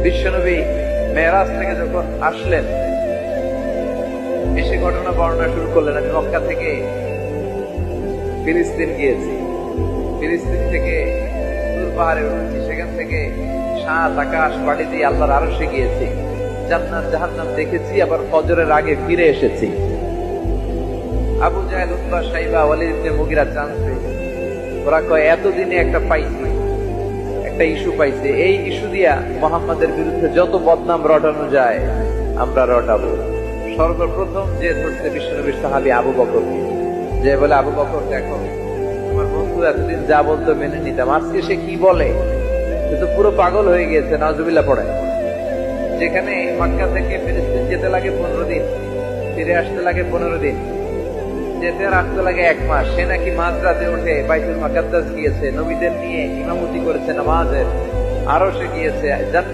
বিশ্বনবী মেরাজ থেকে যখন আসলেন, এসে ঘটনা বর্ণনা শুরু করলেন। আমি মক্কা থেকে ফিলিস্তিন গিয়েছি, ফিলিস্তিন থেকে দূর পাহাড়ে উঠেছি, সেখান থেকে 7 আকাশ পাড়ি দিয়ে আল্লাহর আরশে গিয়েছি, জান্নাত জাহান্নাম দেখেছি, আবার ফজরের আগে ফিরে এসেছি। আবু জাহেল, উতবা, সাইবা, ওয়ালিদ ইবনে মুগিরা জানতে, ওরা কয় এতদিনে একটা পাইছে, একটা ইস্যু পাইছে। এই ইস্যু দিয়া মুহাম্মাদের বিরুদ্ধে যত বদনাম রটানো যায় আমরা রটাবো। সর্বপ্রথম যে ধরছে বিশ্বনবীর সাহাবী আবু বকর, যে বলে আবু বকর দেখো, তোমার বন্ধু এতদিন যা বলতো মেনে নিতাম, আজকে সে কি বলে, সে তো পুরো পাগল হয়ে গিয়েছে। নাউজুবিল্লাহ পড়ে। যেখানে মক্কা থেকে ফিলিস্তিন যেতে লাগে 15 দিন, ফিরে আসতে লাগে 15 দিন, যেতে আর আসতে লাগে 1 মাস, সে নাকি মাঝরাতে উঠে বাইতুল মুকাদ্দাস গিয়েছে, নবীদের নিয়ে ইমামতি করেছে নামাজের, আরো সে গিয়েছে,